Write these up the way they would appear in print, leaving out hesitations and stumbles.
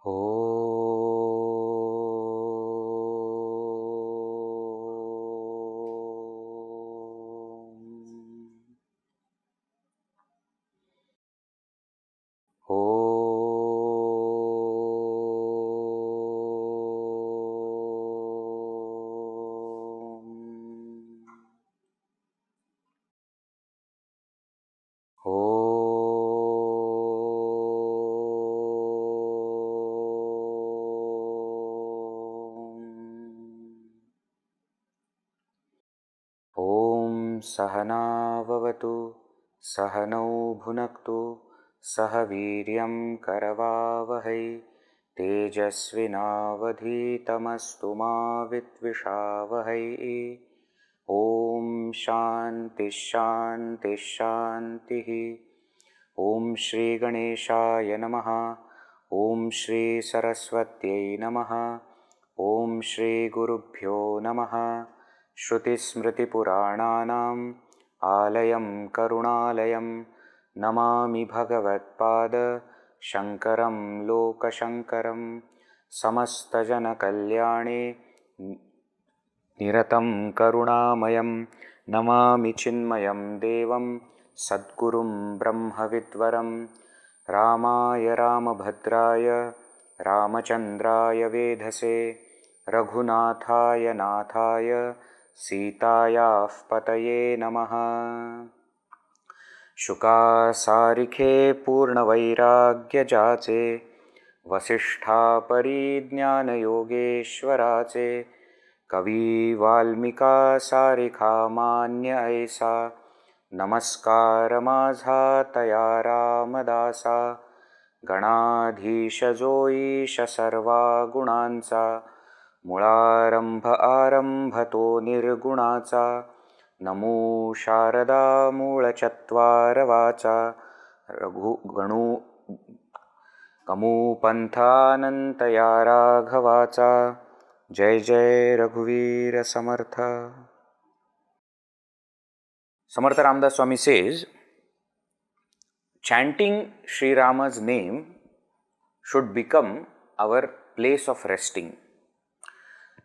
हो हो हो ॐ सहनाववतु सहनौ भुनक्तु सह वीर्यं करवावहै तेजस्विनावधीतमस्तु मा विद्विषावहै। ॐ शान्ति शान्ति शान्तिः। ॐ श्री गणेशाय नमः। ॐ श्री सरस्वत्यै नमः। ॐ श्री गुरुभ्यो नमः। श्रुतिस्मृतिपुराणानाम् आलयं करुणालयं नमामि भगवत्पाद शङ्करं लोकशङ्करं। समस्तजनकल्याणे निरतं करुणामयं नमामि चिन्मयं देवं सद्गुरुं ब्रह्मविद्वरं। रामाय रामभद्राय रामचन्द्राय वेधसे रघुनाथाय नाथाय सीतायाः पतये नमः। शुकासारिखे पूर्णवैराग्यजाचे वसिष्ठापरिज्ञानयोगेश्वराचे कवी वाल्मिका सारिखा मान्य ऐसा नमस्कार माझा तया रामदासा। गणाधीश जो ईश सर्वा गुणांचा मुळारंभ आरंभ तो निर्गुणाचा। नमो शारदा मूळचत्वार वाचा गणू कमूपंथानंत या राघवाचा। जय जय रघुवीर समर्थ। Samartha Ramdas Swami says, chanting Sri Rama's name should become our place of resting.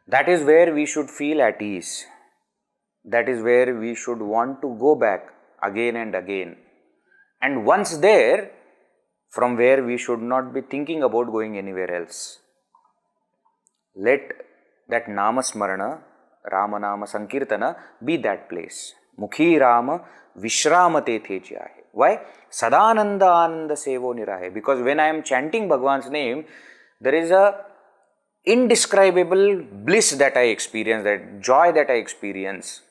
That is where we should feel at ease. That is where we should want to go back again and again. And once there, from where we should not be thinking about going anywhere else. Let that Namasmarana, Ramanama Sankirtana be that place. Mukhi Rama Vishramate Thechi Ahe. Why? Sadananda Ananda Sevo Nirahe. Because when I am chanting Bhagwan's name, there is a indescribable bliss that I experience, that joy that I experience.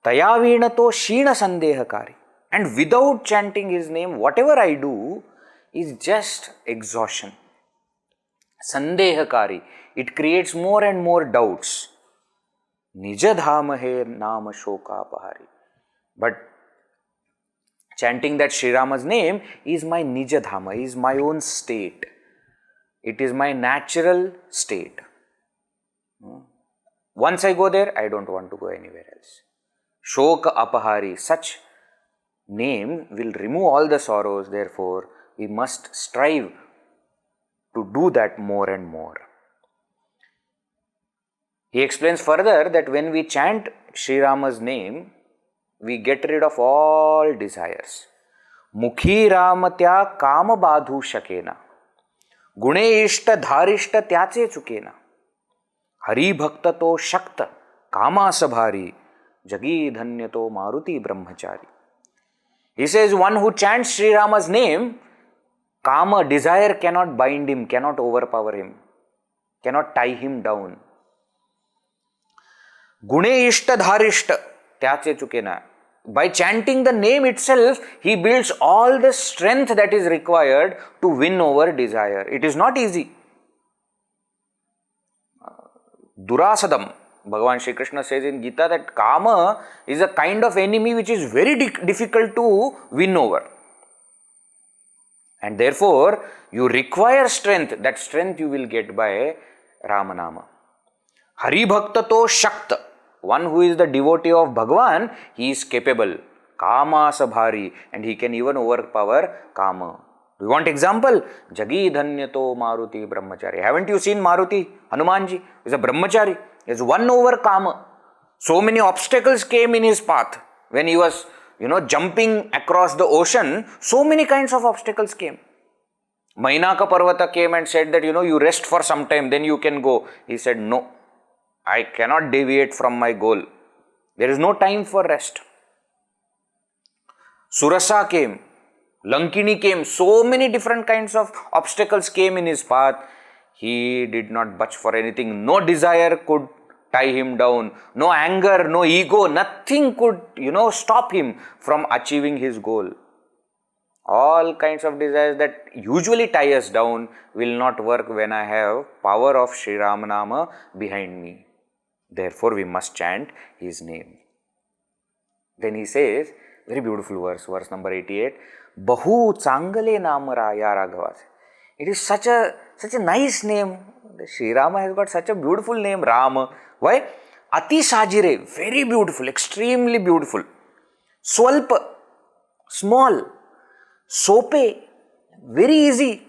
Tayavinato Sheena Sandehakari. And without chanting his name, whatever I do is just exhaustion. Sandehakari. It creates more and more doubts. Nijadhama hai nama shokapahari. But chanting that Sri Rama's name is my Nijadhama, is my own state. It is my natural state. Once I go there, I don't want to go anywhere else. Shoka apahari, such name will remove all the sorrows. Therefore, we must strive to do that more and more. He explains further that when we chant Sri Rama's name, we get rid of all desires. Mukhi Ramatya kama badhu shakena. Gune ishta dharishta tyache chukena. Hari bhakta to shakta kama sabhari. Jagi dhanya to maruti brahmachari. He says one who chants Sri Rama's name, kama, desire cannot bind him, cannot overpower him, cannot tie him down. Gune ishta dharishta tyache chukena. By chanting the name itself, he builds all the strength that is required to win over desire. It is not easy. Durasadam, Bhagavan Shri Krishna says in Gita that Kama is a kind of enemy which is very difficult to win over. And therefore, you require strength. That strength you will get by Ramanama. Hari Bhakta to Shakta. One who is the devotee of Bhagavan, he is capable. Kama sabhari. And he can even overpower Kama. Do you want example? Jagi Dhanyato Maruti Brahmachari. Haven't you seen Maruti? Hanumanji is a Brahmachari. He has won over Kama. So many obstacles came in his path. When he was, jumping across the ocean, so many kinds of obstacles came. Mainaka Parvata came and said that, you rest for some time, then you can go. He said, no, I cannot deviate from my goal. There is no time for rest. Surasa came. Lankini came. So many different kinds of obstacles came in his path. He did not budge for anything. No desire could tie him down. No anger, no ego, nothing could, stop him from achieving his goal. All kinds of desires that usually tie us down will not work when I have power of Sri Ramanama behind me. Therefore, we must chant his name. Then he says, very beautiful verse number 88. Bahu Changale Namaraya Raghava. It is such a nice name. Sri Rama has got such a beautiful name, Rama. Why? Ati Sajire, very beautiful, extremely beautiful. Swalpa, small. Sope, very easy.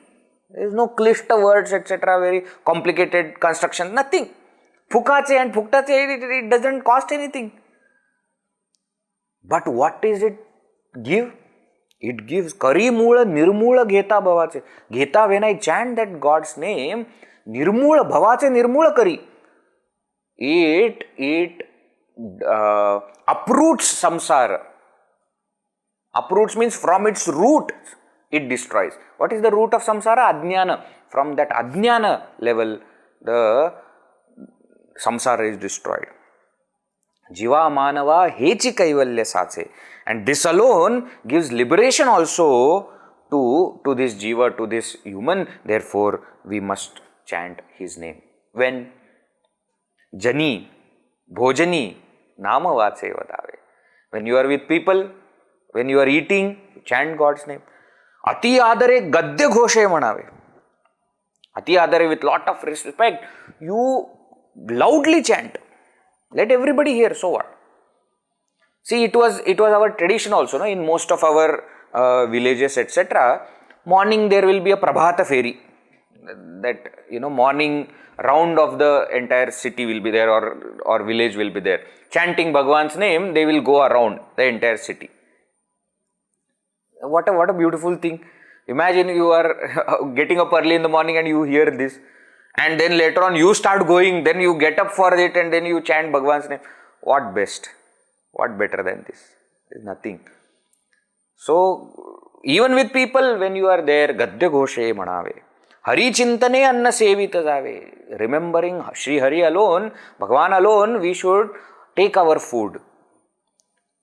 There is no klishta words, etc., very complicated construction, nothing. Phukache and phuktache, it doesn't cost anything. But what does it give? It gives Kari Mula Nirmula Gheta Bhavache. Gheta, when I chant that God's name, Nirmula Bhavache Nirmula Kari. It uproots samsara. Uproots means from its root it destroys. What is the root of samsara? Ajnana. From that ajnana level, the samsara is destroyed. Jiva manava hechi kaivalya sache. And this alone gives liberation also to this jiva, to this human. Therefore, we must chant his name. When? Jani, bhojani, nama vache vadave. When you are with people, when you are eating, chant God's name. Ati adare gadya ghoshe manave. Ati adare, with lot of respect, you loudly chant. Let everybody hear, so what? See, it was our tradition also, no? In most of our villages, etc. Morning there will be a Prabhata Feri. That, morning round of the entire city will be there, or village will be there. Chanting Bhagwan's name, they will go around the entire city. What a beautiful thing. Imagine you are getting up early in the morning and you hear this. And then later on you start going, then you get up for it and then you chant Bhagwan's name. What best? What better than this? There is nothing. So, even with people, when you are there, Gadya Ghoshe Manave. Hari Chintane Anna Sevita Jave. Remembering Sri Hari alone, Bhagwan alone, we should take our food.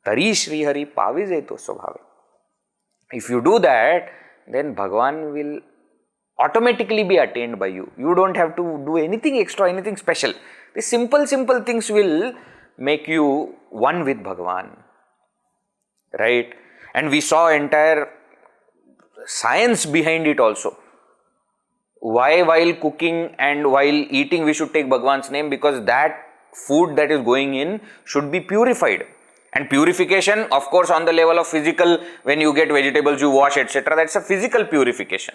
Tari Sri Hari Pavijeto Swabhave. If you do that, then Bhagwan will automatically be attained by you. You don't have to do anything extra, anything special. These simple things will make you one with Bhagwan. Right? And we saw entire science behind it also. Why while cooking and while eating we should take Bhagwan's name? Because that food that is going in should be purified. And purification, of course, on the level of physical, when you get vegetables, you wash, etc. That's a physical purification.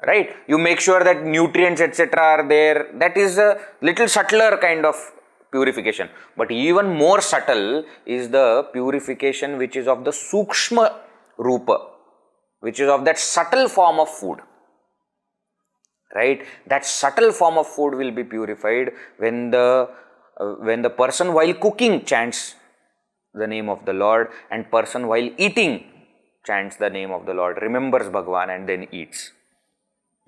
Right? You make sure that nutrients, etc. are there. That is a little subtler kind of purification. But even more subtle is the purification which is of the Sukshma Rupa, which is of that subtle form of food. Right? That subtle form of food will be purified when the person while cooking chants the name of the Lord, and person while eating chants the name of the Lord, remembers Bhagwan and then eats.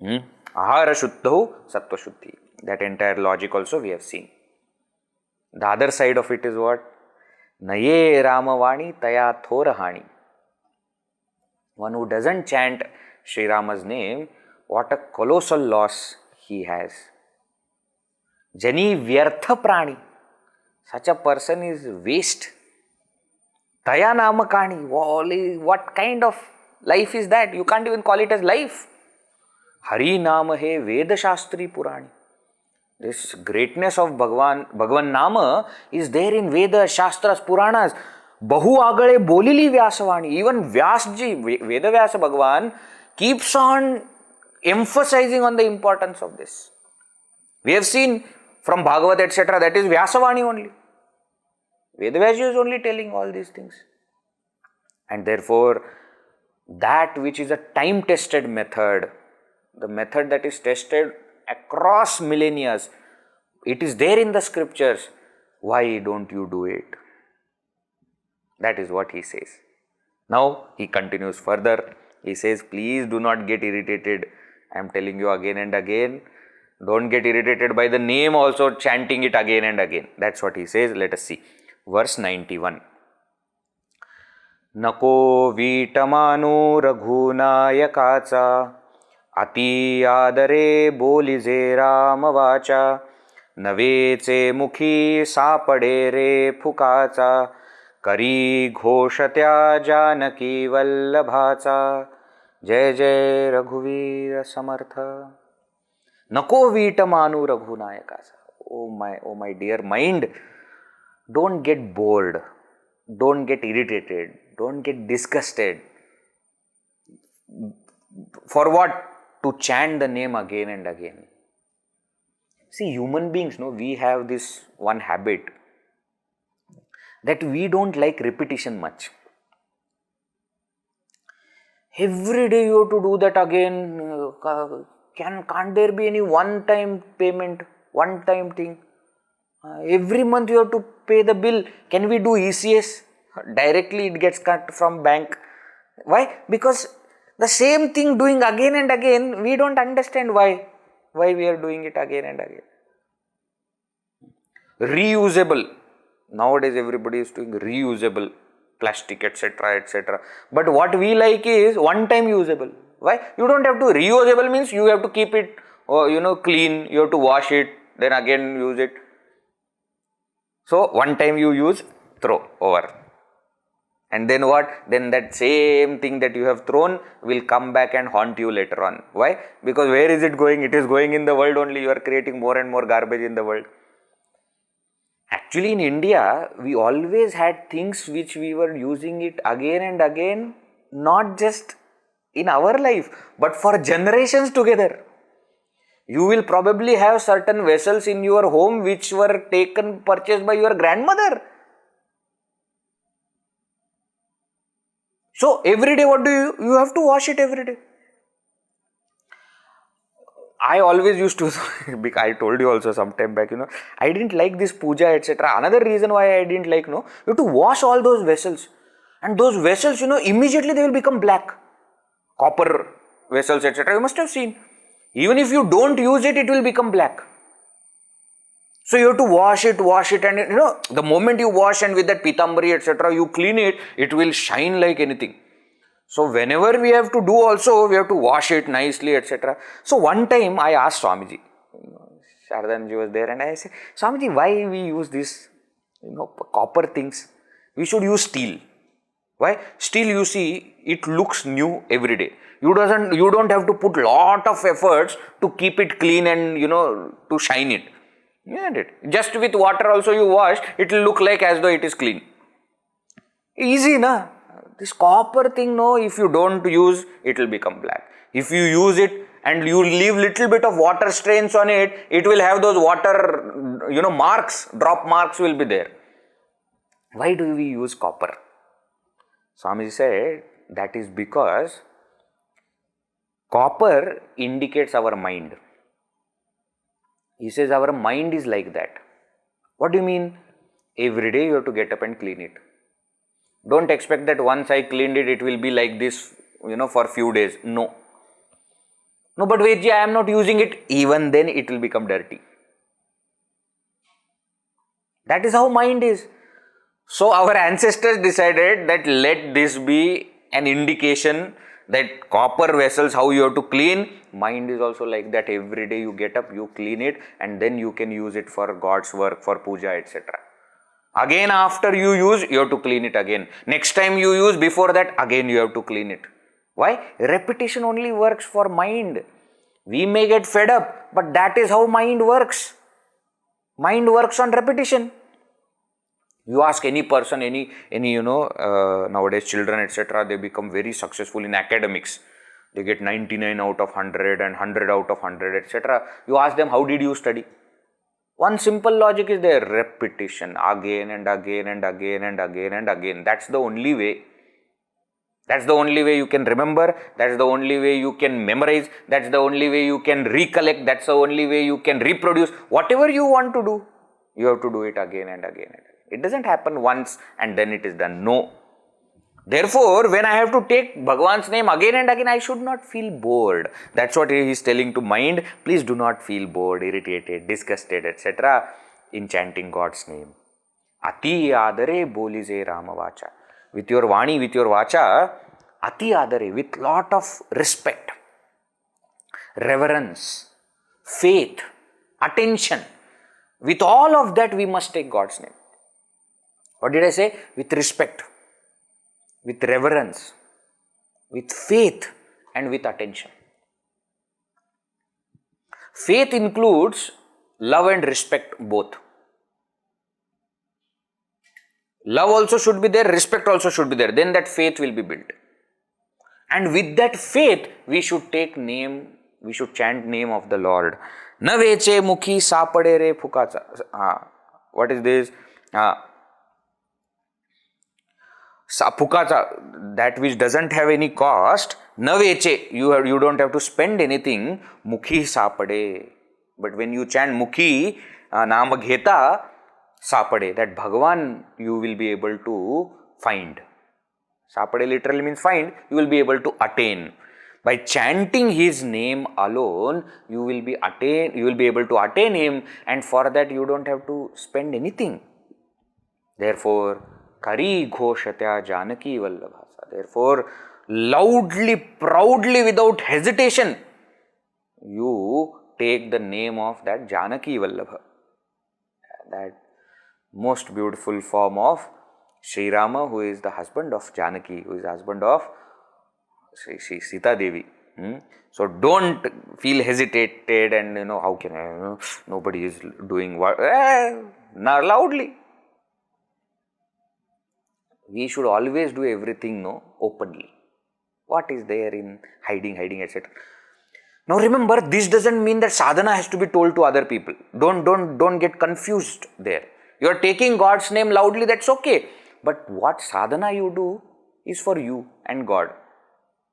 Ahara Shuddhahu Sattva Shuddhi. That entire logic also we have seen. The other side of it is what? Naye Ramavani Taya Thorahani. One who doesn't chant Sri Rama's name, what a colossal loss he has. Jani Vyartha Prani. Such a person is waste. Taya Namakani. What kind of life is that? You can't even call it as life. Hari Nama He Veda Shastri Purani. This greatness of Bhagwan Nama is there in Veda, Shastras, Puranas. Bahu Agale Bolili Vyasavani. Even Vyasji, Veda Vyasa Bhagwan, keeps on emphasizing on the importance of this. We have seen from Bhagavad etc. that is Vyasavani only. Vedavyasa is only telling all these things. And therefore, that which is a time-tested method, the method that is tested across millennia, it is there in the scriptures. Why don't you do it? That is what he says. Now, he continues further. He says, please do not get irritated. I am telling you again and again. Don't get irritated by the name also chanting it again and again. That's what he says. Let us see. Verse 91. Nako vitamanu raghunayakacha ati adare bolize ramavacha navece mukhi sapade re phukacha kari ghoshatya janaki vallabhacha jai jai raghuveer samartha. Nako vitamanu raghunayakacha. Oh my dear mind, don't get bored, don't get irritated, don't get disgusted. For what? To chant the name again and again. See, human beings, we have this one habit that we don't like repetition much. Every day you have to do that again. Can't there be any one-time payment, one-time thing? Every month you have to pay the bill. Can we do ECS? Directly it gets cut from bank. Why? Because the same thing doing again and again, we don't understand why we are doing it again and again. Reusable. Nowadays everybody is doing reusable plastic etc. etc. But what we like is one time usable. Why? You don't have to. Reusable means you have to keep it clean, you have to wash it, then again use it. So one time you use, throw, over. And then what? Then that same thing that you have thrown will come back and haunt you later on. Why? Because where is it going? It is going in the world only. You are creating more and more garbage in the world. Actually in India, we always had things which we were using it again and again, not just in our life, but for generations together. You will probably have certain vessels in your home which were purchased by your grandmother. So every day what do you have to wash it every day. I always used to, I told you also some time back, I didn't like this puja etc. Another reason why I didn't like, you have to wash all those vessels. And those vessels, immediately they will become black. Copper vessels etc. You must have seen. Even if you don't use it, it will become black. So you have to wash it and the moment you wash and with that pitambari etc. you clean it, it will shine like anything. So whenever we have to do also, we have to wash it nicely etc. So one time I asked Swamiji, Sharadanji was there and I said, Swamiji, why we use this copper things? We should use steel. Why? Steel, you see, it looks new every day. You don't have to put lot of efforts to keep it clean and to shine it. Isn't it? Just with water also you wash, it will look like as though it is clean. Easy, na? This copper thing, if you don't use, it will become black. If you use it and you leave little bit of water stains on it, it will have those water, marks, drop marks will be there. Why do we use copper? Swamiji said, that is because copper indicates our mind. He says our mind is like that. What do you mean? Every day you have to get up and clean it. Don't expect that once I cleaned it, it will be like this, for few days. No. No, but wait, I am not using it. Even then it will become dirty. That is how mind is. So our ancestors decided that let this be an indication that copper vessels, how you have to clean. Mind is also like that. Every day you get up, you clean it and then you can use it for God's work, for puja, etc. Again after you use, you have to clean it again. Next time you use, before that again you have to clean it. Why? Repetition only works for mind. We may get fed up, but that is how mind works. Mind works on repetition. You ask any person, any nowadays children etc. they become very successful in academics. They get 99 out of 100 and 100 out of 100, etc. You ask them, how did you study? One simple logic is there, repetition, again and again and again and again and again. That's the only way. That's the only way you can remember. That's the only way you can memorize. That's the only way you can recollect. That's the only way you can reproduce. Whatever you want to do, you have to do it again and again and again. It doesn't happen once and then it is done. No. Therefore, when I have to take Bhagwan's name again and again, I should not feel bored. That's what he is telling to mind. Please do not feel bored, irritated, disgusted, etc. in chanting God's name. Ati adare bolize Ramavacha. With your Vani, with your Vacha, Ati adare, with lot of respect, reverence, faith, attention. With all of that, we must take God's name. What did I say? With respect, with reverence, with faith and with attention. Faith includes love and respect both. Love also should be there, respect also should be there. Then that faith will be built. And with that faith, we should take name, we should chant name of the Lord. Na veche mukhi sapade re phukacha. What is this? Phukacha, that which doesn't have any cost. Na veche, you don't have to spend anything. Mukhi sapade. But when you chant mukhi, nama gheta, sapade, that Bhagavan you will be able to find. Sapade literally means find, you will be able to attain. By chanting his name alone, you will be able to attain him, and for that you don't have to spend anything. Therefore, Kari Ghoshatya Janaki Vallabhasa. Therefore, loudly, proudly, without hesitation, you take the name of that Janaki Vallabha. That most beautiful form of Sri Rama, who is the husband of Janaki, who is the husband of Sri Sita Devi. So don't feel hesitated and how can I, nobody is doing what, loudly. We should always do everything openly. What is there in hiding, etc. Now remember, this doesn't mean that sadhana has to be told to other people. Don't get confused there. You are taking God's name loudly, that's okay. But what sadhana you do is for you and God.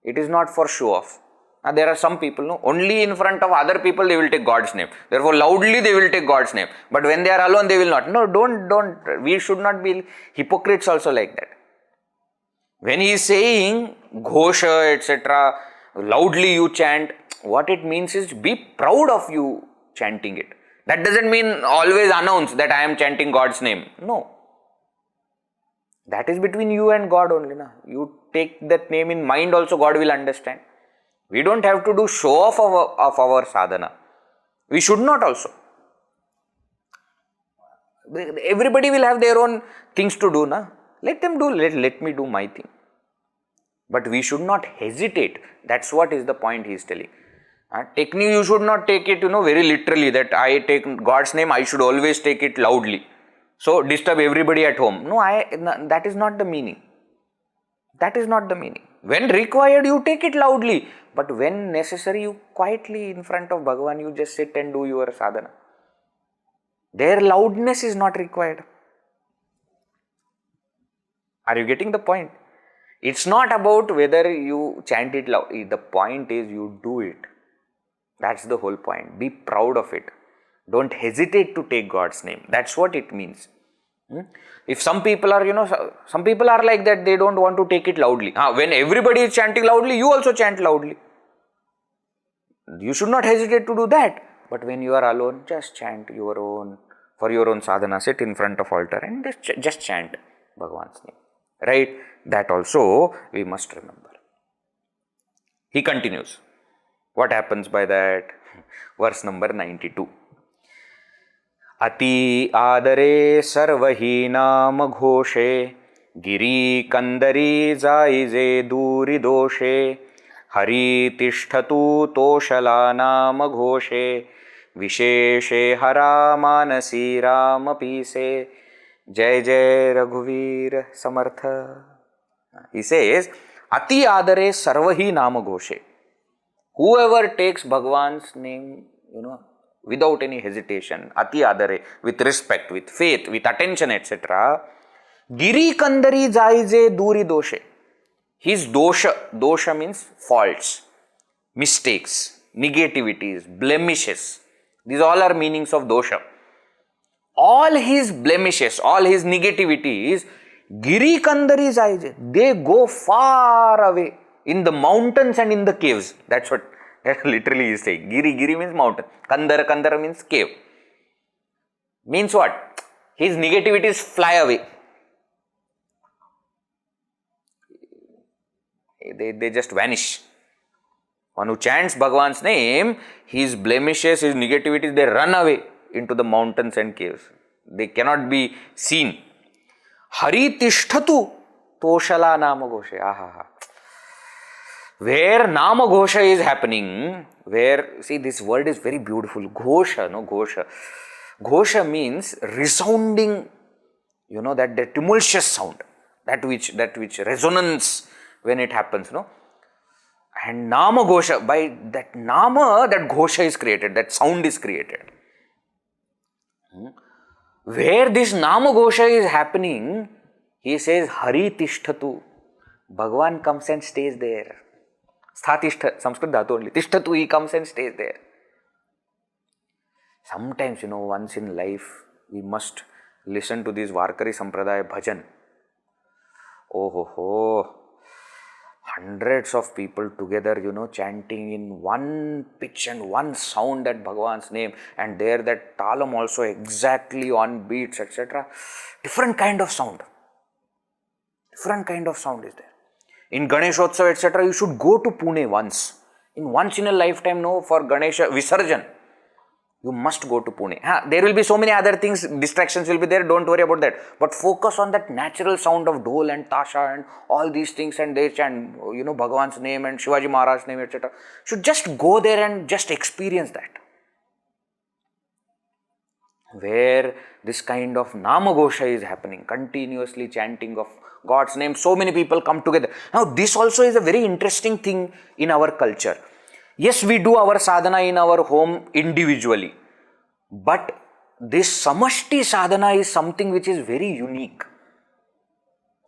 It is not for show off. Now, there are some people, only in front of other people they will take God's name. Therefore, loudly they will take God's name. But when they are alone, they will not. No, don't. We should not be hypocrites also like that. When he is saying Ghosha, etc., loudly you chant, what it means is be proud of you chanting it. That doesn't mean always announce that I am chanting God's name. No. That is between you and God only. You take that name in mind also, God will understand. We don't have to do show off of our sadhana. We should not also. Everybody will have their own things to do. Let them do, let me do my thing. But we should not hesitate. That's what is the point he is telling. Technically, you should not take it, very literally that I take God's name, I should always take it loudly. So, disturb everybody at home. No, that is not the meaning. That is not the meaning. When required, you take it loudly. But when necessary, you quietly in front of Bhagavan, you just sit and do your sadhana. Their loudness is not required. Are you getting the point? It's not about whether you chant it loudly. The point is you do it. That's the whole point. Be proud of it. Don't hesitate to take God's name. That's what it means. If some people are, some people are like that, they don't want to take it loudly. When everybody is chanting loudly, you also chant loudly. You should not hesitate to do that. But when you are alone, just chant for your own sadhana. Sit in front of altar and just chant Bhagavan's name. Right? That also we must remember. He continues. What happens by that? Verse number 92. Ati adare sarvahi naam ghoshe giri kandari jaize duri doshe hari tishtatu toshala naam ghoshe visheshe hara manasi ram pise jai jai Raghuvir Samartha. He says, Ati adare sarvahi naam ghoshe. Whoever takes Bhagwan's name, without any hesitation, ati adare, with respect, with faith, with attention, etc. Giri kandari jaize duri doshe. His dosha means faults, mistakes, negativities, blemishes. These all are meanings of dosha. All his blemishes, all his negativities, Giri kandari jaize, they go far away in the mountains and in the caves. That's what that literally is saying. Giri means mountain. Kandara means cave. Means what? His negativities fly away. They just vanish. One who chants Bhagwan's name, his blemishes, his negativities, they run away into the mountains and caves. They cannot be seen. Hari tishtatu toshala nama ghoshe. Ahaha. Where nama ghosha is happening, see, this word is very beautiful. Ghosha, no ghosha. Ghosha means resounding, that tumultuous sound, that which resonance when it happens, no. And nama ghosha, by that nama, that ghosha is created, that sound is created. Where this nama ghosha is happening, he says, Hari tishtatu. Bhagwan comes and stays there. Sthatishta, Sanskrit dhatu only. Tishtatu, he comes and stays there. Sometimes, once in life, we must listen to this Varkari Sampradaya bhajan. Oh ho ho. Hundreds of people together, chanting in one pitch and one sound at Bhagwan's name, and there that talam also exactly on beats, etc. Different kind of sound. Different kind of sound is there. In Ganeshotsav, etc., you should go to Pune once. Once in a lifetime, for Ganesha Visarjan, you must go to Pune. There will be so many other things, distractions will be there, don't worry about that. But focus on that natural sound of Dhol and Tasha and all these things, and they chant, Bhagwan's name and Shivaji Maharaj's name, etc. Should just go there and just experience that. Where this kind of Nama Ghosha is happening, continuously chanting of God's name, so many people come together. Now, this also is a very interesting thing in our culture. Yes, we do our sadhana in our home individually, but this samashti sadhana is something which is very unique.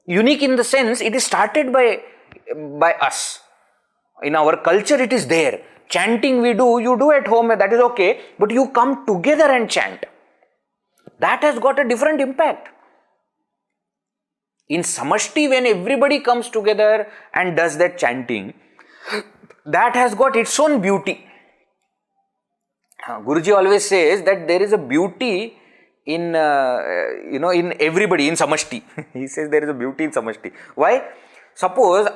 Unique in the sense, it is started by us. In our culture, it is there. Chanting you do at home, that is okay, but you come together and chant. That has got a different impact. In samashti, when everybody comes together and does that chanting, that has got its own beauty. Guruji always says that there is a beauty in everybody, in samashti. He says there is a beauty in samashti. Why? Suppose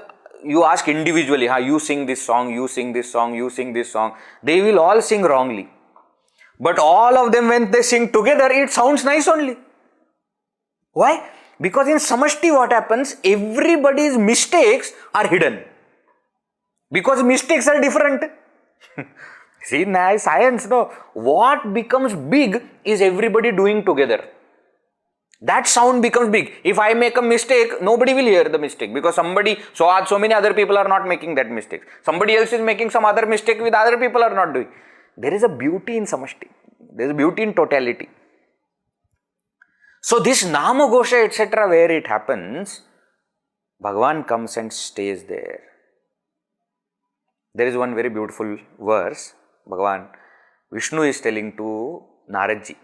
you ask individually, you sing this song, you sing this song, you sing this song. They will all sing wrongly. But all of them, when they sing together, it sounds nice only. Why? Because in samashti what happens, everybody's mistakes are hidden. Because mistakes are different. See, now science, what becomes big is everybody doing together. That sound becomes big. If I make a mistake, nobody will hear the mistake, because so many other people are not making that mistake. Somebody else is making some other mistake with other people are not doing. There is a beauty in samashti. There is a beauty in totality. So this Nama Ghosha, etc., where it happens, Bhagwan comes and stays there. There is one very beautiful verse, Bhagavan Vishnu is telling to Naradji.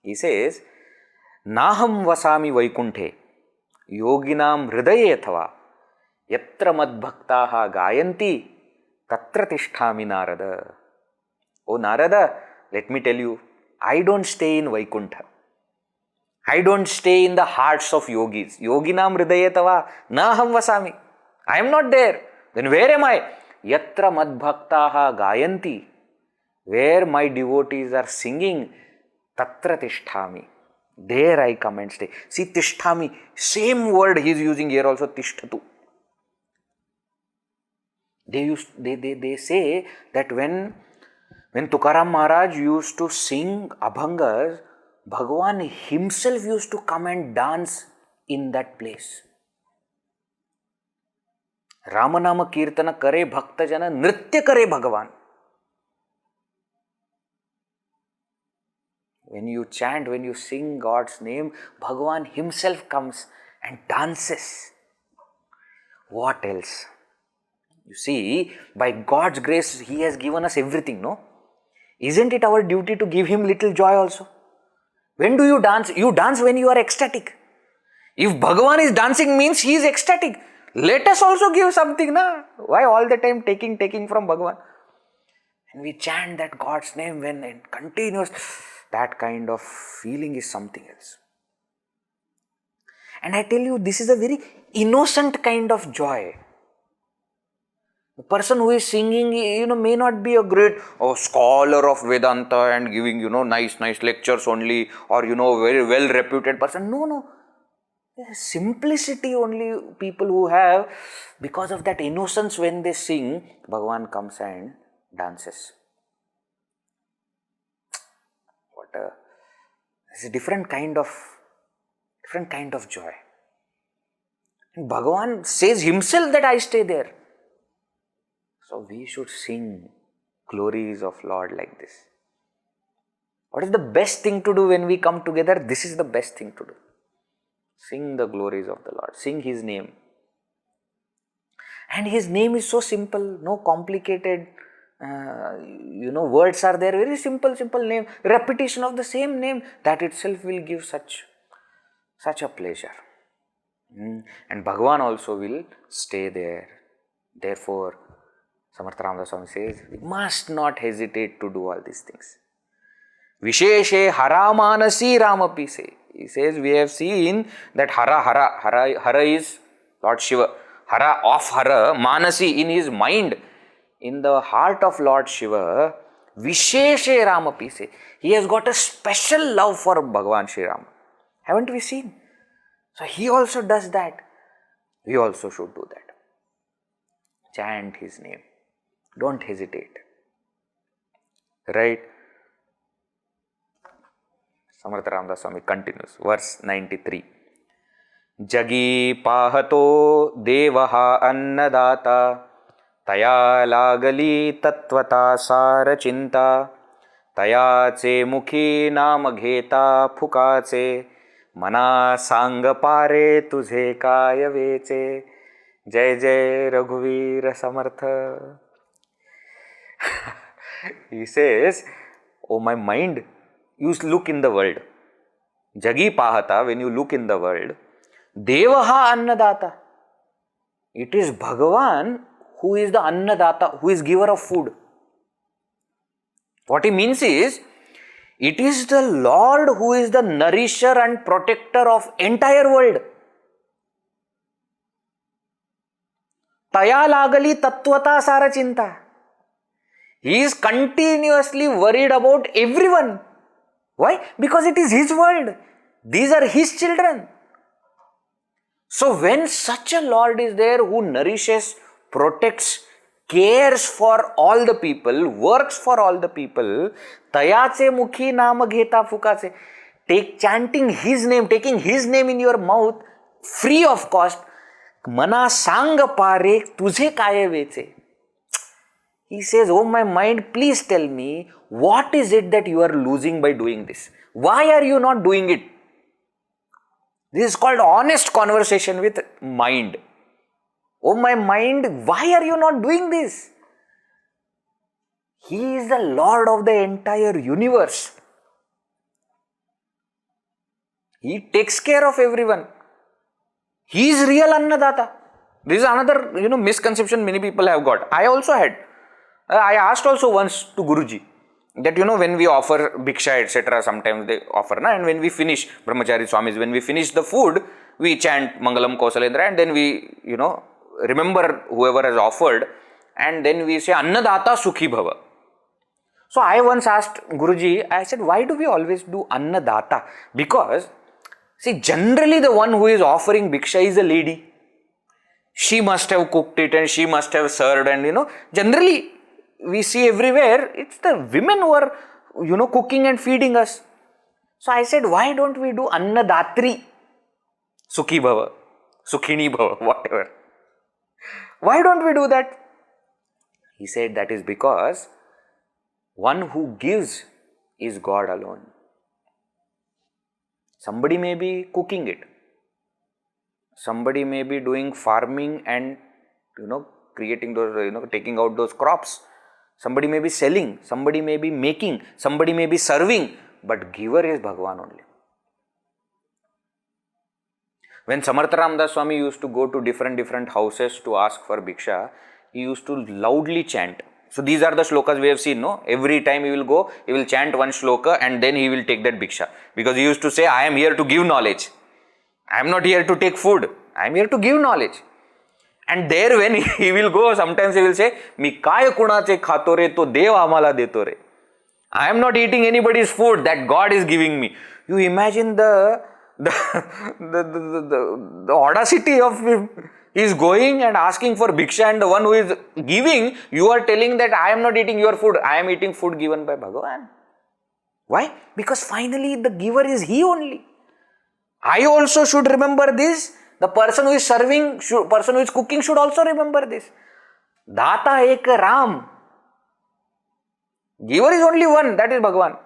He says, Naham vasami vaikunthe yoginam hridaye athava yatra madbhaktaha gayanti tatra tisthami Narada. Oh Narada, let me tell you, I don't stay in Vaikuntha. I don't stay in the hearts of yogis. Yoginam hridaye athava naham vasami. I am not there. Then where am I? Yatra madbhaktaha gayanti. Where my devotees are singing, tatra tisthami. There I come and stay. See, tisthami, same word he is using here also, tishtatu. They say that when Tukaram Maharaj used to sing Abhangas, Bhagavan himself used to come and dance in that place. Ram नाम कीर्तन करे भक्त जन, नृत्य करे भगवान. When you chant, when you sing God's name, Bhagavan himself comes and dances. What else? You see, by God's grace, He has given us everything, no? Isn't it our duty to give Him little joy also? When do you dance? You dance when you are ecstatic. If Bhagavan is dancing means He is ecstatic. Let us also give something, na? Why all the time taking from Bhagavan? And we chant that God's name when it continues, that kind of feeling is something else. And I tell you, this is a very innocent kind of joy. The person who is singing, may not be a great scholar of Vedanta and giving, nice lectures only, or, very well reputed person. No. Simplicity only people who have, because of that innocence when they sing, Bhagavan comes and dances. It's a different kind of joy. And Bhagavan says himself that I stay there. So we should sing glories of Lord like this. What is the best thing to do when we come together? This is the best thing to do. Sing the glories of the Lord. Sing His name. And His name is so simple, no complicated words are there. Very simple name. Repetition of the same name, that itself will give such a pleasure. And Bhagavan also will stay there. Therefore, Samartha Ramadas Swami says, we must not hesitate to do all these things. Visheshe haramanasi ramapise. He says, we have seen that Hara is Lord Shiva. Hara of Hara, Manasi in his mind, in the heart of Lord Shiva, Visheshe ramapise. He has got a special love for Bhagavan Shri Rama. Haven't we seen? So he also does that. We also should do that. Chant his name. Don't hesitate. Right? Samartha Ramadas Swami continues. Verse 93. Jagi pahato devaha annadata taya lagali tattvata sara chinta tayace mukhi namagheta phukace mana sang pare tujhe kaya veche. Jai Jai Raghuveer Samartha. He says, oh my mind, you look in the world. Jagi pahata, when you look in the world, Devaha Annadata. It is Bhagavan who is the Annadata, who is giver of food. What he means is, it is the Lord who is the nourisher and protector of entire world. Taya lagali tattvata sara chinta. He is continuously worried about everyone. Why? Because it is His world. These are His children. So when such a Lord is there who nourishes, protects, cares for all the people, works for all the people, tayace mukhi nama gheta phukace, chanting His name, taking His name in your mouth, free of cost, mana sang pare tujhe kaya veche. He says, oh my mind, please tell me, what is it that you are losing by doing this? Why are you not doing it? This is called honest conversation with mind. Oh my mind, why are you not doing this? He is the Lord of the entire universe. He takes care of everyone. He is real Annadata. This is another, misconception many people have got. I also had. I asked also once to Guruji that, when we offer bhiksha, etc., sometimes they offer, and when we finish, Brahmachari Swamis, when we finish the food, we chant Mangalam Kausalendra, and then we, remember whoever has offered, and then we say Annadata Sukhi Bhava. So I once asked Guruji, I said, why do we always do Annadata? Because, see, generally the one who is offering bhiksha is a lady. She must have cooked it and she must have served, and, generally, we see everywhere, it's the women who are, cooking and feeding us. So I said, why don't we do Annadatri? Sukhi Bhava, Sukhini Bhava, whatever. Why don't we do that? He said that is because one who gives is God alone. Somebody may be cooking it. Somebody may be doing farming and creating those, taking out those crops. Somebody may be selling, somebody may be making, somebody may be serving, but giver is Bhagwan only. When Samartha Ramdas Swami used to go to different houses to ask for bhiksha, he used to loudly chant. So these are the shlokas we have seen, no? Every time he will go, he will chant one shloka and then he will take that bhiksha. Because he used to say, I am here to give knowledge. I am not here to take food. I am here to give knowledge. And there when he will go, sometimes he will say, मी काय कुणाचे खातो रे तो देव आम्हाला देतो रे. I am not eating anybody's food that God is giving me. You imagine the audacity of him. He is going and asking for bhiksha, and the one who is giving, you are telling that I am not eating your food, I am eating food given by Bhagavan. Why? Because finally the giver is he only. I also should remember this. The person who is serving, person who is cooking should also remember this. Data ek Ram. Giver is only one, that is Bhagavan.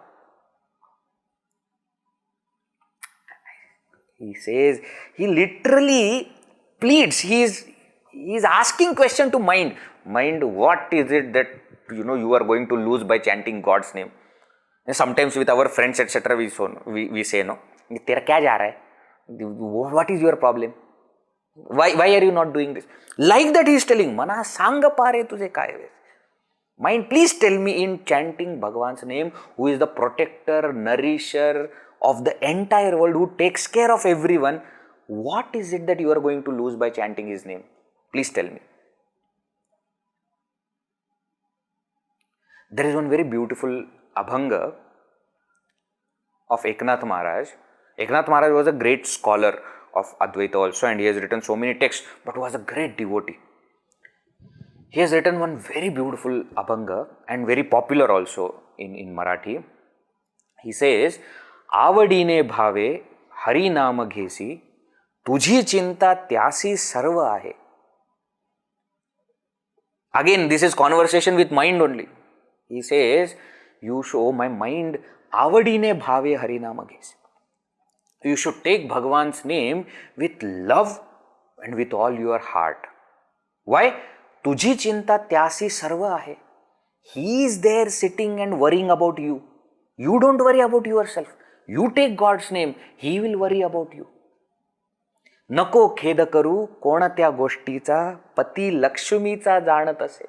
He says, he literally pleads, he is asking question to mind. Mind, what is it that you are going to lose by chanting God's name? And sometimes with our friends etc. we say, no, tera kya ja raha hai? What is your problem? Why are you not doing this? Like that he is telling, Mana sang pare tujhe kay ve. Mind, please tell me in chanting Bhagavan's name, who is the protector, nourisher of the entire world, who takes care of everyone, what is it that you are going to lose by chanting his name? Please tell me. There is one very beautiful Abhanga of Eknath Maharaj. Eknath Maharaj was a great scholar of Advaita also, and he has written so many texts, but was a great devotee. He has written one very beautiful Abhanga and very popular also in Marathi. He says, Avadine bhave hari nama ghesi, तुझी चिंता त्यासी सर्व आहे. Again, this is conversation with mind only. He says, you show my mind, avadine bhave harinama ghesi. You should take Bhagavan's name with love and with all your heart. Why? तुझी चिंता त्यासी सर्व आहे. He is there sitting and worrying about you. You don't worry about yourself. You take God's name, He will worry about you. नको खेद करू कोणत्या गोष्टीचा पती लक्ष्मीचा जाणत असे.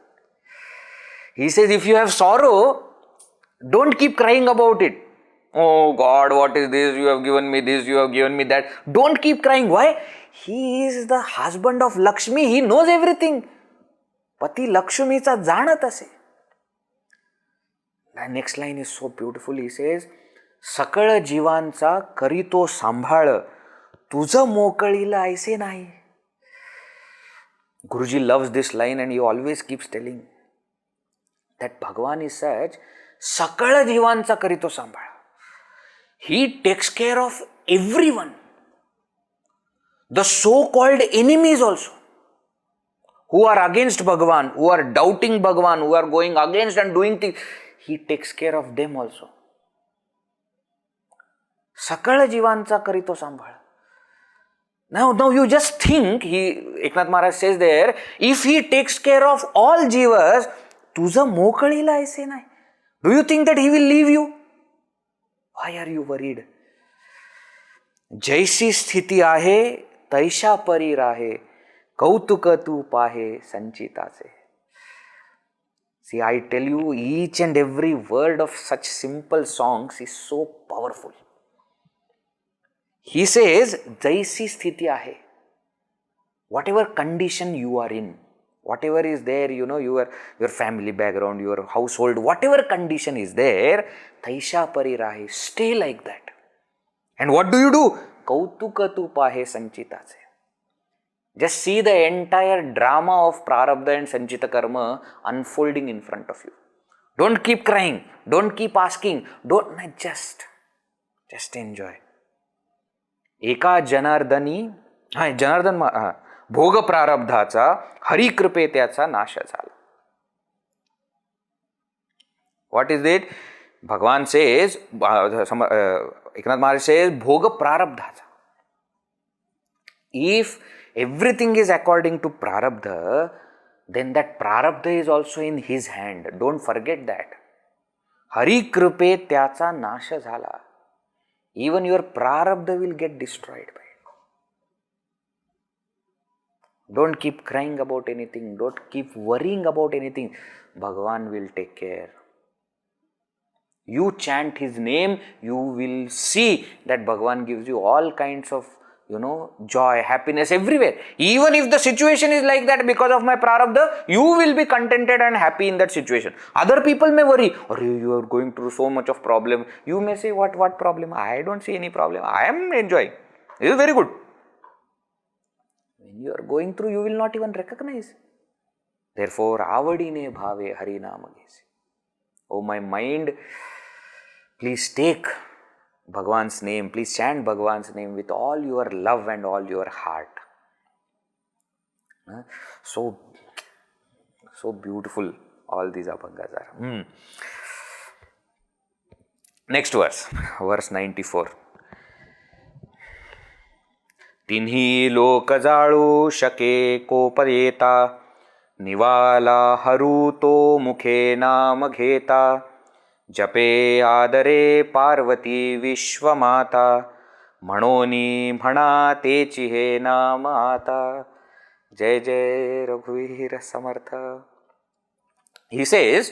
He says, if you have sorrow, don't keep crying about it. Oh God, what is this? You have given me this, you have given me that. Don't keep crying. Why? He is the husband of Lakshmi. He knows everything. पती लक्ष्मीचा जाणत असे. The next line is so beautiful. He says, सकळ जीवांचा करीतो सांभाळ, तुझं मोकळीला ऐसे नाही. Guruji loves this line and he always keeps telling that Bhagavan is such, सकळ जीवांचा करीतो सांभाळ. He takes care of everyone. The so-called enemies also, who are against Bhagavan, who are doubting Bhagavan, who are going against and doing things, He takes care of them also. सकळ जीवांचा करीतो सांभाळ. Now you just think, Eknath Maharaj says there, if he takes care of all jivas, तुझं मोकळीला ऐसे नाही. Do you think that he will leave you? Why are you worried? जैसी स्थिती आहे तैशा परी राहे, कौतुक तू पाहे संचिताचे. See, I tell you, each and every word of such simple songs is so powerful. He says, jaisi sthiti ahe. Whatever condition you are in, whatever is there, your family background, your household, whatever condition is there, taisha pari rahe. Stay like that. And what do? Kautuka tu pahe sanchitache. Just see the entire drama of prarabdha and sanchita karma unfolding in front of you. Don't keep crying. Don't keep asking. Just enjoy. एका जनार्दनी, जनार्दन भोग प्रारब्धाचा हरिकृपे त्याचा नाश झाला. What is it? Bhagavan says, Eknath Maharaj says, Bhoga Prarabdha. If everything is according to Prarabdha, then that Prarabdha is also in his hand. Don't forget that. Hari Kripe Tyacha Nasha Jhala. Even your Prarabdha will get destroyed by it. Don't keep crying about anything. Don't keep worrying about anything. Bhagavan will take care. You chant his name, you will see that Bhagavan gives you all kinds of, joy, happiness everywhere. Even if the situation is like that because of my prarabdha, you will be contented and happy in that situation. Other people may worry, you are going through so much of problem. You may say, what problem? I don't see any problem. I am enjoying. It is very good. When you are going through, you will not even recognize. Therefore, avadine bhave hari nama gesi. Oh my mind, please take Bhagavan's name, please chant Bhagavan's name with all your love and all your heart. So beautiful all these abhangas are. Next verse 94. तिन्ही लोक जाळू शके कोप येता, निवाला हरू तो मुखे नाम घेता, जपे आदरे पार्वती विश्वमाता, म्हणोनी म्हणा तेची हे नाम आता. जय जय रघुवीर समर्थ. He says,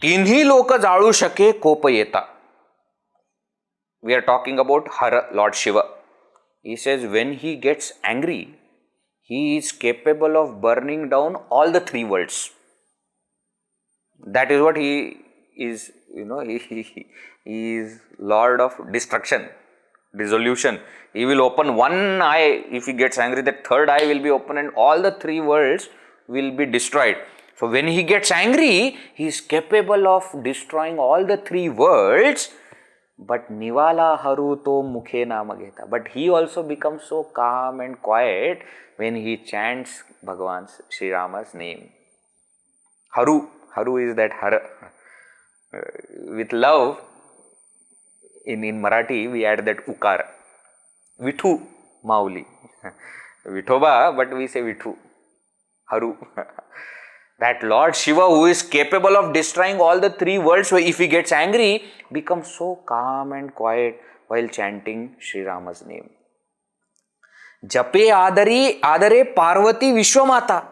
तिन्ही लोक जाळू शके कोप येता. We are talking about Hara, Lord Shiva. He says when he gets angry, he is capable of burning down all the three worlds. That is what he is, he is Lord of destruction, dissolution. He will open one eye. If he gets angry, that third eye will be open and all the three worlds will be destroyed. So when he gets angry, he is capable of destroying all the three worlds. But Nivala Haru to Mukhe Nama Geta. But he also becomes so calm and quiet when he chants Bhagavan's Sri Rama's name. Haru is that Hara. With love, in Marathi, we add that Ukar. Vithu Mauli. Vithoba, but we say Vithu. Haru. That Lord Shiva, who is capable of destroying all the three worlds, so if he gets angry, becomes so calm and quiet while chanting Sri Rama's name. Jape adare Parvati Vishwamata.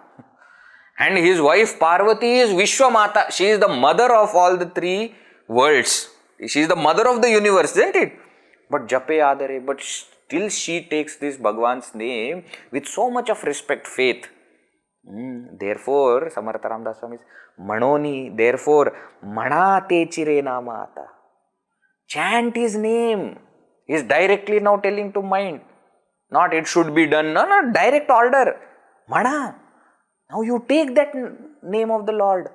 And his wife Parvati is Vishwamata. She is the mother of all the three worlds. She is the mother of the universe, isn't it? But Jape adare, but still she takes this Bhagavan's name with so much of respect, faith. Therefore, Samartha Ramdas Swami is Manoni, therefore, Mana te chire nama ata. Chant his name. He is directly now telling to mind. Not it should be done. No, direct order. Mana. Now you take that name of the Lord.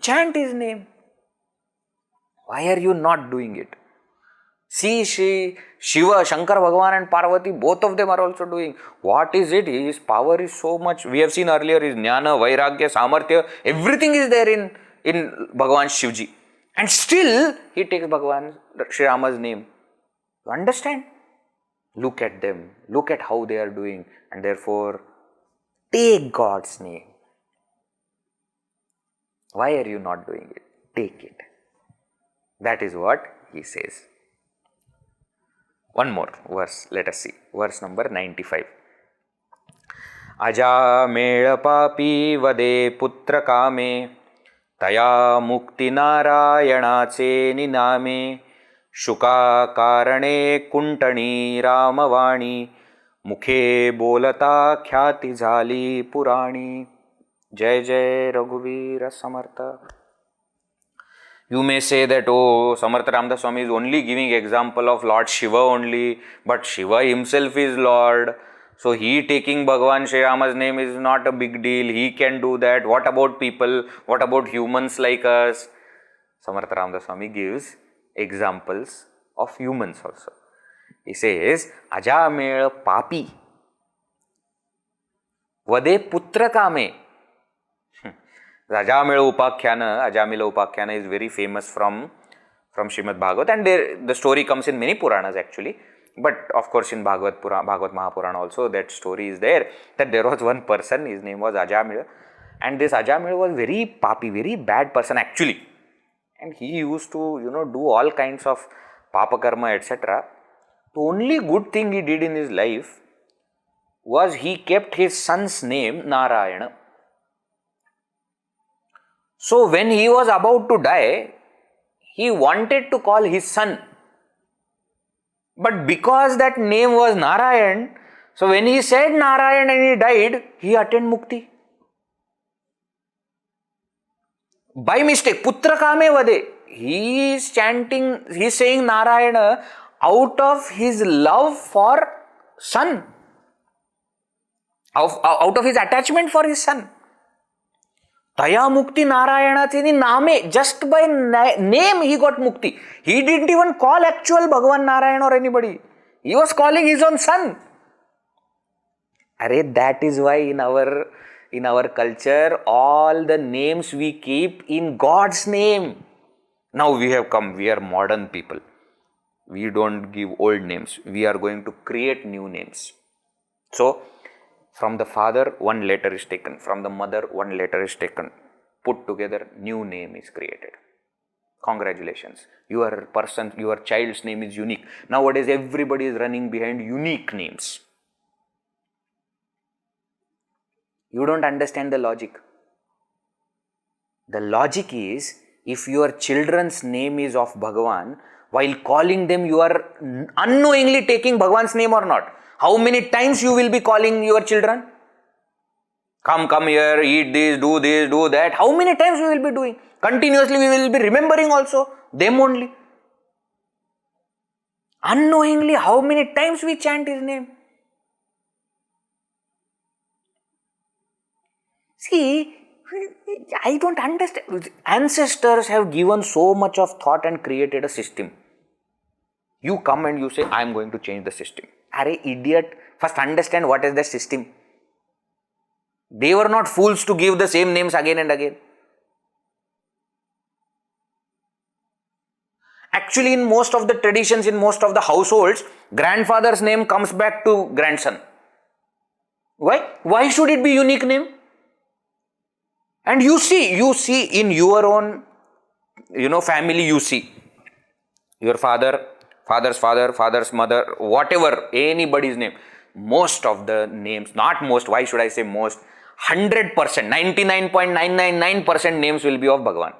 Chant his name. Why are you not doing it? See, Shiva, Shankar Bhagavan and Parvati, both of them are also doing. What is it? His power is so much. We have seen earlier his Jnana, Vairagya, Samarthya. Everything is there in Bhagavan Shivji. And still, he takes Bhagavan Sri Rama's name. You understand? Look at them. Look at how they are doing. And therefore, take God's name. Why are you not doing it? Take it. That is what he says. One more verse, let us see. Verse number 95. Aja mela papi vade putra kame, taya mukti narayanache niname, shuka karane kuntani ramavani, mukhe bolata khyati jali purani. Jai Jai Raghuvira Samartha. You may say that, Samartha Ramdas Swami is only giving example of Lord Shiva only, but Shiva himself is Lord. So he taking Bhagavan Sri Rama's name is not a big deal. He can do that. What about people? What about humans like us? Samartha Ramdas Swami gives examples of humans also. He says, Ajamela Papi. वदे पुत्र कामे. Ajamila Upakhyan is very famous from Srimad Bhagavat, and the story comes in many Puranas actually. But of course, in Bhagavad Mahapurana also, that story is there, that there was one person, his name was Ajamila, and this Ajamila was very papi, very bad person actually. And he used to, do all kinds of papa karma, etc. The only good thing he did in his life was he kept his son's name Narayana. So when he was about to die, he wanted to call his son. But because that name was Narayan, so when he said Narayan and he died, he attained mukti. By mistake, putra kame vade. He is chanting, he is saying Narayana out of his love for son. Out of his attachment for his son. Taya mukti Narayana Tini Name, just by name he got mukti. He didn't even call actual Bhagavan Narayana or anybody. He was calling his own son. Arey, that is why in our culture, all the names we keep in God's name. Now we have come, we are modern people. We don't give old names. We are going to create new names. So, from the father, one letter is taken. From the mother, one letter is taken. Put together, new name is created. Congratulations. Your child's name is unique. Nowadays, everybody is running behind unique names. You don't understand the logic. The logic is, if your children's name is of Bhagavan, while calling them, you are unknowingly taking Bhagavan's name or not. How many times you will be calling your children? Come here, eat this, do that. How many times we will be doing? Continuously we will be remembering also them only. Unknowingly, how many times we chant his name? See, I don't understand. Ancestors have given so much of thought and created a system. You come and you say, I am going to change the system. Arey idiot, first understand what is the system. They were not fools to give the same names again and again. Actually, in most of the traditions, in most of the households, grandfather's name comes back to grandson. Why? Why should it be unique name? And you see in your own, family, you see your father's father, father's mother, whatever, anybody's name. Most of the names, not most, why should I say most? 100%, 99.999% names will be of Bhagavan.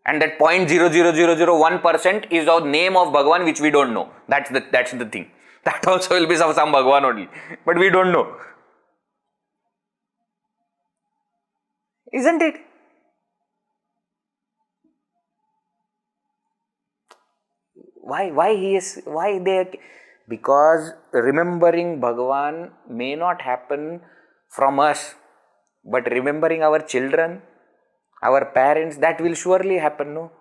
And that 0.00001% is the name of Bhagavan which we don't know. That's the thing. That also will be some Bhagavan only. But we don't know. Isn't it? Why they? Because remembering Bhagavan may not happen from us, but remembering our children, our parents, that will surely happen, no?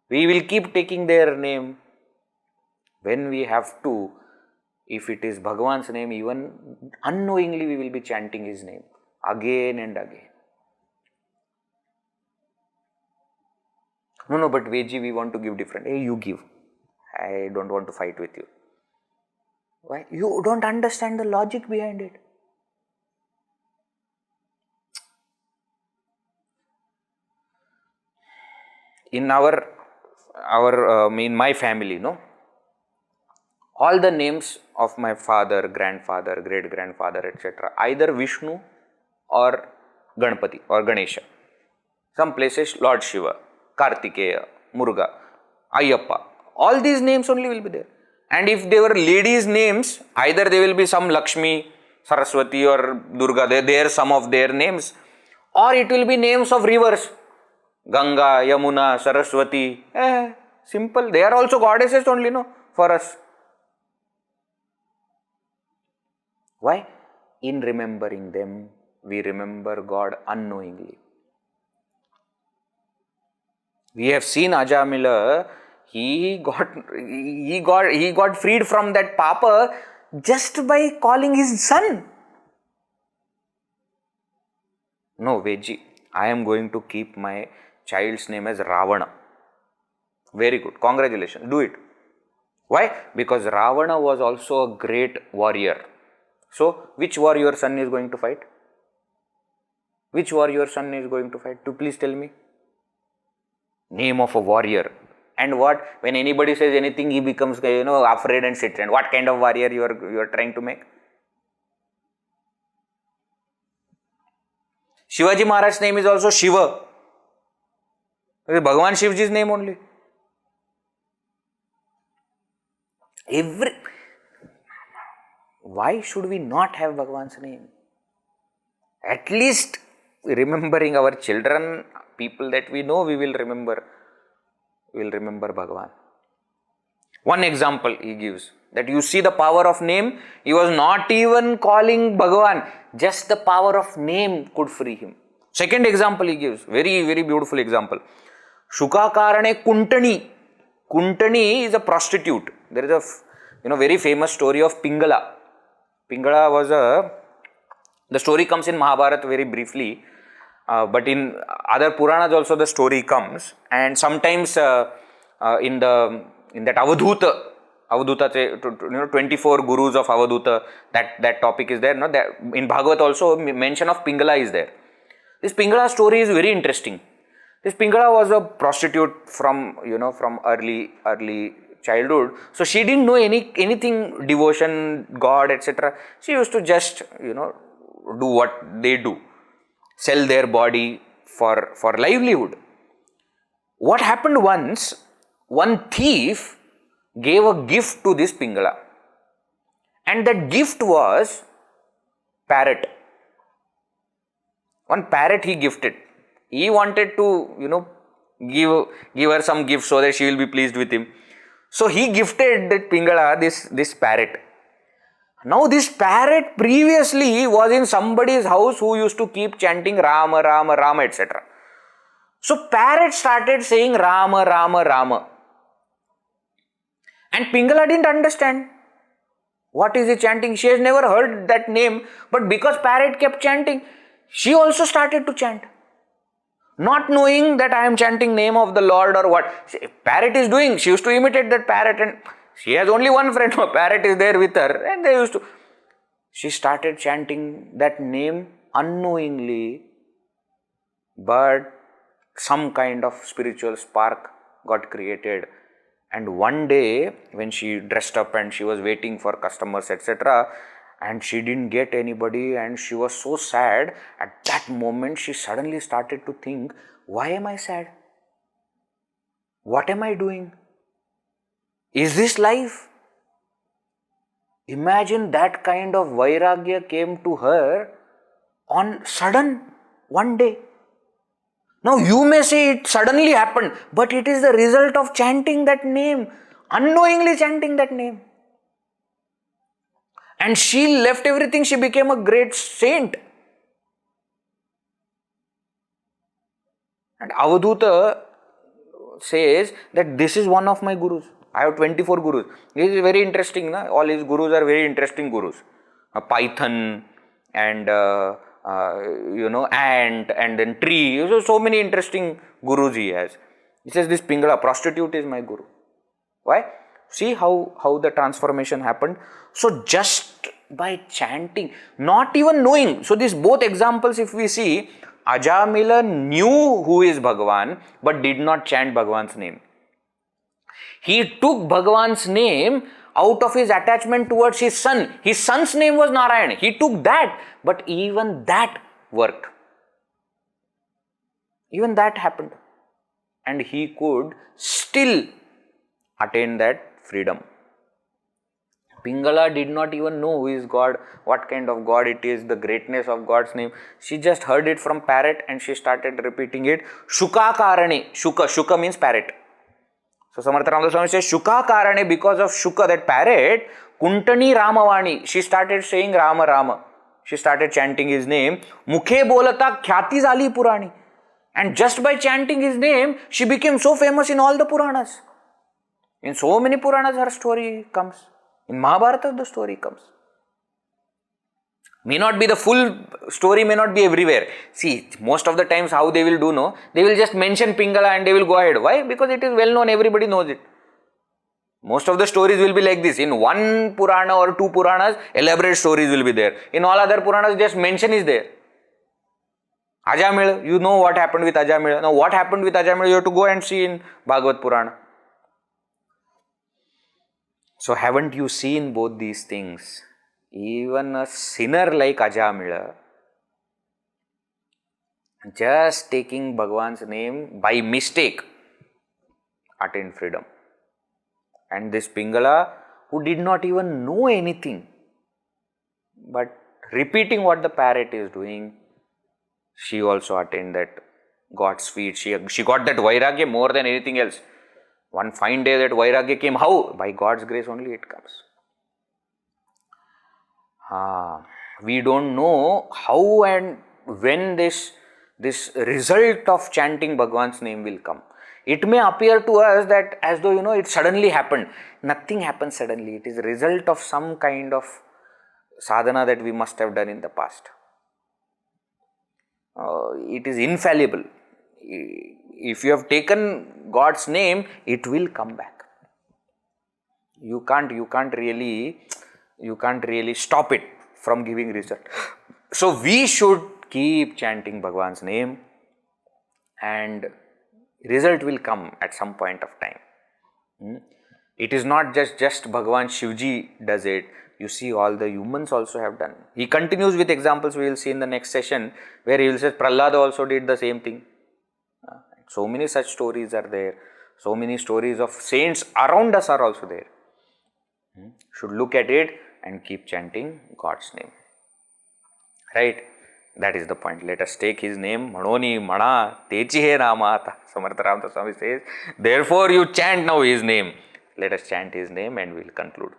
We will keep taking their name. When we have to, if it is Bhagavan's name, even unknowingly we will be chanting his name again and again. No, but Veji, we want to give different. Hey, you give. I don't want to fight with you. Why? You don't understand the logic behind it. In in my family, all the names of my father, grandfather, great grandfather, etc., either Vishnu or Ganpati or Ganesha. Some places Lord Shiva, Kartikeya, Muruga, Ayyappa. All these names only will be there. And if they were ladies' names, either they will be some Lakshmi, Saraswati or Durga, they are some of their names, or it will be names of rivers, Ganga, Yamuna, Saraswati. Simple. They are also goddesses only, for us. Why? In remembering them, we remember God unknowingly. We have seen Ajamila. He got freed from that papa just by calling his son. No, Veji, I am going to keep my child's name as Ravana. Very good. Congratulations. Do it. Why? Because Ravana was also a great warrior. So, which warrior son is going to fight? Which warrior son is going to fight? Please tell me. Name of a warrior. And what? When anybody says anything, he becomes, afraid and sits. And what kind of warrior you are trying to make? Shivaji Maharaj's name is also Shiva. It is Bhagavan Shivji's name only. Why should we not have Bhagavan's name? At least remembering our children, people that we know, we will remember Bhagavan. One example he gives, that you see the power of name. He was not even calling Bhagavan, just the power of name could free him. Second example he gives, very, very beautiful example. Shuka Karane Kuntani. Kuntani is a prostitute. There is a very famous story of Pingala. Pingala was the story comes in Mahabharata very briefly, but in other Puranas also the story comes, and sometimes in that Avadhuta, 24 gurus of Avadhuta, that topic is there. No? In Bhagavad also mention of Pingala is there. This Pingala story is very interesting. This Pingala was a prostitute from early childhood. So she didn't know anything, devotion, God, etc. She used to just, do what they do. Sell their body for livelihood. What happened once, one thief gave a gift to this Pingala. And that gift was parrot. One parrot he gifted. He wanted to, give her some gift so that she will be pleased with him. So he gifted that Pingala this parrot. Now this parrot previously was in somebody's house who used to keep chanting Rama, Rama, Rama, etc. So parrot started saying Rama, Rama, Rama. And Pingala didn't understand. What is he chanting? She has never heard that name, but because parrot kept chanting, she also started to chant. Not knowing that I am chanting name of the Lord or what. Parrot is doing. She used to imitate that parrot, and she has only one friend. Parrot is there with her, and she started chanting that name unknowingly, but some kind of spiritual spark got created. And one day when she dressed up and she was waiting for customers, etc., and she didn't get anybody, and she was so sad. At that moment she suddenly started to think, why am I sad? What am I doing? Is this life? Imagine that kind of vairagya came to her on sudden one day. Now you may say it suddenly happened, but it is the result of chanting that name, unknowingly chanting that name. And she left everything, she became a great saint. And Avadhuta says that this is one of my gurus. I have 24 gurus. This is very interesting. Na? All his gurus are very interesting gurus. A python and ant and then tree. So many interesting gurus he has. He says this Pingala prostitute is my guru. Why? See how the transformation happened. So just by chanting, not even knowing. So these both examples, if we see, Ajamila knew who is Bhagavan but did not chant Bhagavan's name. He took Bhagavan's name out of his attachment towards his son. His son's name was Narayan. He took that, but even that worked. Even that happened. And he could still attain that freedom. Pingala did not even know who is God, what kind of God it is, the greatness of God's name. She just heard it from parrot and she started repeating it. Shuka Karane. Shuka means parrot. So Samartha Ramdas Swami says, Shuka Karane, because of Shuka, that parrot, Kuntani Ramavani. She started saying Rama Rama. She started chanting his name. Mukhe bolata khyati zali Purani. And just by chanting his name, she became so famous in all the Puranas. In so many Puranas her story comes. In Mahabharata, the story comes. May not be the full story, may not be everywhere. See, most of the times how they will do, no, they will just mention Pingala and they will go ahead. Why? Because it is well known, everybody knows it. Most of the stories will be like this. In one Purana or two Puranas, elaborate stories will be there. In all other Puranas, just mention is there. Ajamila, you know what happened with Ajamila. Now, what happened with Ajamila, you have to go and see in Bhagavad Purana. So, haven't you seen both these things? Even a sinner like Ajamila, just taking Bhagwan's name by mistake, attained freedom. And this Pingala, who did not even know anything, but repeating what the parrot is doing, she also attained that God's feet. She got that Vairagya more than anything else. One fine day that Vairagya came. How? By God's grace only it comes. We don't know how and when this result of chanting Bhagwan's name will come. It may appear to us that as though, it suddenly happened. Nothing happens suddenly. It is a result of some kind of sadhana that we must have done in the past. It is infallible. If you have taken God's name, it will come back. You can't really stop it from giving result. So we should keep chanting Bhagwan's name and result will come at some point of time. It is not just Bhagwan Shivji does it. You see, all the humans also have done. He continues with examples we will see in the next session, where he will say Prahlada also did the same thing. So many such stories are there. So many stories of saints around us are also there. Should look at it and keep chanting God's name. Right? That is the point. Let us take his name. Manoni Mana Techi He Namata. Samartha Ramdas Swami says, therefore you chant now his name. Let us chant his name and we will conclude.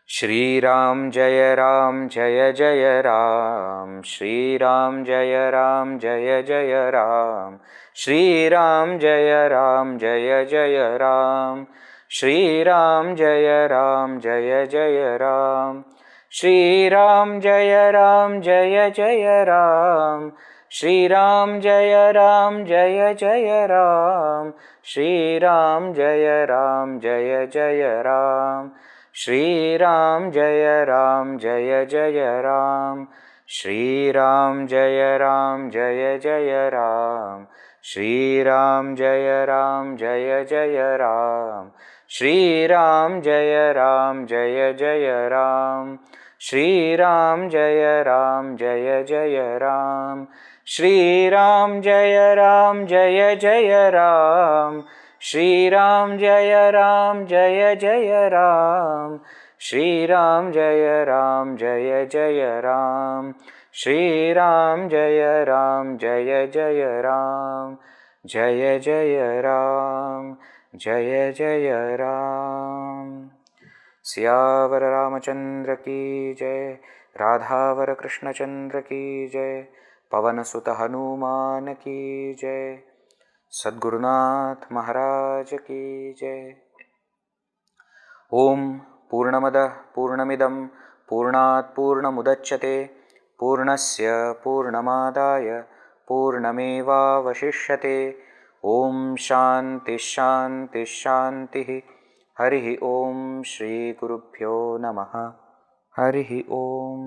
Shri Ram Jaya Ram Jaya Jaya Ram, Shri Ram Jaya Ram Jaya Jaya Ram, Shri Ram Jaya Ram Jaya Jaya Ram, Shri Ram Jaya Ram Jaya Jaya Ram, Shri Ram Jaya Ram Jaya Jaya Ram, Shri Ram Jaya Ram Jaya Jaya Ram, Shri Ram Jaya Ram Jaya Jaya Ram, Shri Ram Jaya Ram Jaya Jaya Ram, Shri Ram Jaya Ram Jaya Jaya Ram, Shri Ram Jaya Ram Jaya Jaya Ram, Shri Ram Jaya Ram Jaya Jaya Ram, Shri Ram Jaya Ram Jaya Jaya Ram, Shri Ram Jaya Ram Jaya Jaya Ram, Shri Ram Jaya Ram Jaya Jaya Ram, Shri Ram Jaya Ram Jaya Jaya Ram, Shri Ram Jaya Ram Jaya Jaya Ram, Jaya Jaya Ram, Jaya Jaya Ram. Siyavar Ramchandra की जय, राधावर कृष्ण चंद्र की जय, पवन सुत हनुमान की जय, सद्गुरुनाथ महाराज की जय. ओम पूर्णमदः पूर्णमिदं पूर्णात् पूर्णमुदच्यते पूर्णस्य पूर्णमादाय पूर्णमेवावशिष्यते. ओम शांति शांति शांति. हरि ओम. श्री गुरुभ्यो नमः. हरि ओम.